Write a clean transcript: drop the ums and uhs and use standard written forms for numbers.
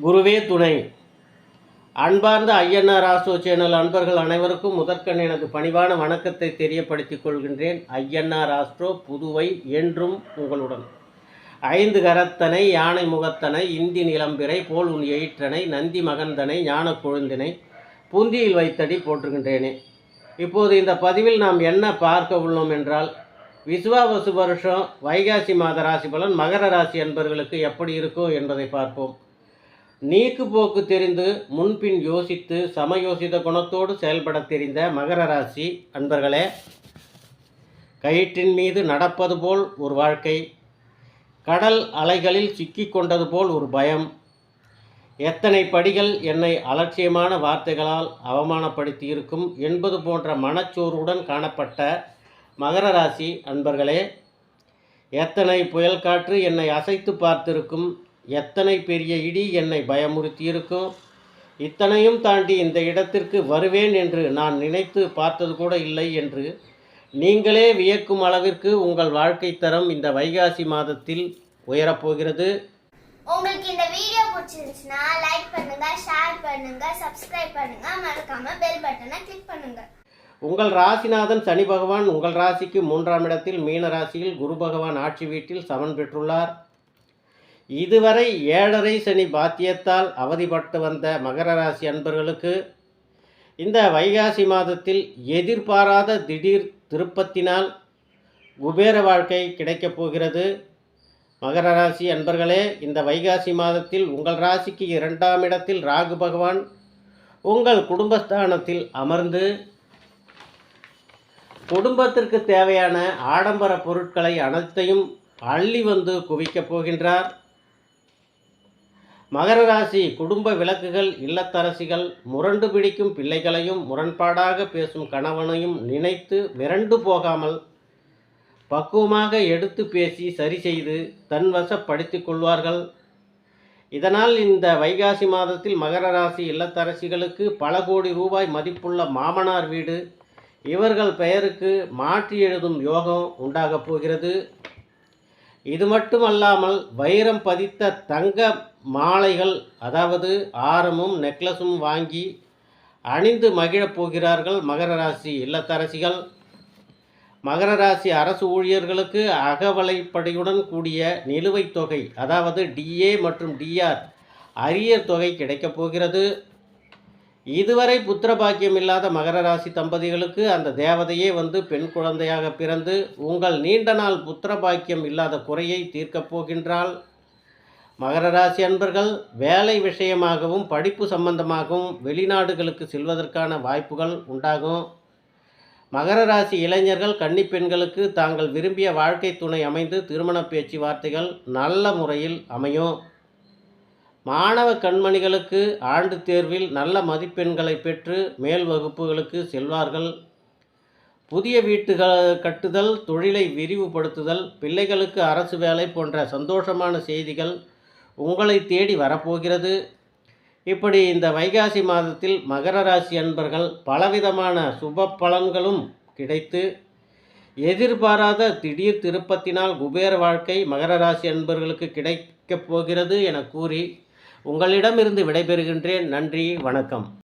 குருவே துணை. அன்பார்ந்த ஐயனார் ஆஸ்ட்ரோ சேனல் அன்பர்கள் அனைவருக்கும் முதற்கண் எனது பணிவான வணக்கத்தை தெரியப்படுத்திக் கொள்கின்றேன். ஐயனார் ஆஸ்ட்ரோ புதுவை என்றும் உங்களுடன். 5 கரத்தனை யானை முகத்தனை இந்தி நிலம்பிறை போல் உன் எயிற்றனை நந்தி மகந்தனை ஞான கொழுந்தினை புந்தியில் வைத்தடி போற்றுகின்றேனே. இப்போது இந்த பதிவில் நாம் என்ன பார்க்க உள்ளோம் என்றால், விசுவாவசு வருஷம் வைகாசி மாத ராசி பலன் மகர ராசி அன்பர்களுக்கு எப்படி இருக்கும் என்பதை பார்ப்போம். நீக்கு போக்கு தெரிந்து முன்பின் யோசித்து சமயோசித குணத்தோடு செயல்பட தெரிந்த மகர ராசி அன்பர்களே, கயிற்றின் மீது நடப்பது போல் ஒரு வாழ்க்கை, கடல் அலைகளில் சிக்கிக் கொண்டது போல் ஒரு பயம், எத்தனை படிகள் என்னை அலட்சியமான வார்த்தைகளால் அவமானப்படுத்தி இருக்கும் என்பது போன்ற மனச்சோர்வுடன் காணப்பட்ட மகர ராசி அன்பர்களே, எத்தனை புயல் காற்று என்னை அசைத்து பார்த்திருக்கும், எத்தனை பெரிய இடி என்னை பயமுறுத்தியிருக்கும், இத்தனையும் தாண்டி இந்த இடத்திற்கு வருவேன் என்று நான் நினைத்து பார்த்தது கூட இல்லை என்று நீங்களே வியக்கும் அளவிற்கு உங்கள் வாழ்க்கை தரம் இந்த வைகாசி மாதத்தில் உயரப்போகிறது. உங்களுக்கு இந்த வீடியோ பிடிச்சிருந்துச்சுன்னா லைக் பண்ணுங்க, ஷேர் பண்ணுங்க, சப்ஸ்கிரைப் பண்ணுங்க, மறக்காம பெல் பட்டனை கிளிக் பண்ணுங்க. உங்கள் ராசிநாதன் சனி பகவான் உங்கள் ராசிக்கு 3ஆம் இடத்தில் மீன ராசியில் குரு பகவான் ஆட்சி வீட்டில் சமன் பெற்றுள்ளார். இதுவரை 7.5 சனி பாத்தியத்தால் அவதிப்பட்டு வந்த மகர ராசி அன்பர்களுக்கு இந்த வைகாசி மாதத்தில் எதிர்பாராத திடீர் திருப்பத்தினால் குபேர வாழ்க்கை கிடைக்கப் போகிறது. மகர ராசி அன்பர்களே, இந்த வைகாசி மாதத்தில் உங்கள் ராசிக்கு 2ஆம் இடத்தில் ராகு பகவான் உங்கள் குடும்பஸ்தானத்தில் அமர்ந்து குடும்பத்திற்கு தேவையான ஆடம்பர பொருட்களை அனைத்தையும் அள்ளி வந்து குவிக்கப் போகின்றார். மகர ராசி குடும்ப விளக்குகள் இல்லத்தரசிகள் முரண்டு பிடிக்கும் பிள்ளைகளையும் முரண்பாடாக பேசும் கணவனையும் நினைத்து மிரண்டு போகாமல் பக்குவமாக எடுத்து பேசி சரி செய்து தன்வசப்படுத்திக் கொள்வார்கள். இதனால் இந்த வைகாசி மாதத்தில் மகர ராசி இல்லத்தரசிகளுக்கு பல கோடி ரூபாய் மதிப்புள்ள மாமனார் வீடு இவர்கள் பெயருக்கு மாற்றி எழுதும் யோகம் உண்டாகப் போகிறது. இது மட்டுமல்லாமல் வைரம் பதித்த தங்க மாலைகள், அதாவது ஆரமும் நெக்லஸும் வாங்கி அணிந்து மகிழப் போகிறார்கள் மகர ராசி இல்லத்தரசிகள். மகர ராசி அரசு ஊழியர்களுக்கு அகவலைப்படையுடன் கூடிய நிலுவைத் தொகை, அதாவது டிஏ மற்றும் டிஆர் அரியர் தொகை கிடைக்கப் போகிறது. இதுவரை புத்திர பாக்கியம் இல்லாத மகர ராசி தம்பதிகளுக்கு அந்த தேவதையே வந்து பெண் குழந்தையாக பிறந்து உங்கள் நீண்ட நாள் புத்திர பாக்கியம் இல்லாத குறையை தீர்க்கப் போகின்றாள். மகர ராசி அன்பர்கள் வேலை விஷயமாகவும் படிப்பு சம்பந்தமாகவும் வெளிநாடுகளுக்கு செல்வதற்கான வாய்ப்புகள் உண்டாகும். மகர ராசி இளைஞர்கள் கன்னிப்பெண்களுக்கு தாங்கள் விரும்பிய வாழ்க்கை துணை அமைந்து திருமண பேச்சுவார்த்தைகள் நல்ல முறையில் அமையும். மாணவ கண்மணிகளுக்கு ஆண்டு தேர்வில் நல்ல மதிப்பெண்களை பெற்று மேல் வகுப்புகளுக்கு செல்வார்கள். புதிய வீட்டுகள் கட்டுதல், தொழிலை விரிவுபடுத்துதல், பிள்ளைகளுக்கு அரசு வேலை போன்ற சந்தோஷமான செய்திகள் உங்களை தேடி வரப்போகிறது. இப்படி இந்த வைகாசி மாதத்தில் மகர ராசி அன்பர்கள் பலவிதமான சுப பலன்களும் கிடைத்து எதிர்பாராத திடீர் திருப்பத்தினால் குபேர வாழ்க்கை மகர ராசி அன்பர்களுக்கு கிடைக்கப் போகிறது என கூறி உங்களிடமிருந்து விடைபெறுகின்றேன். நன்றி, வணக்கம்.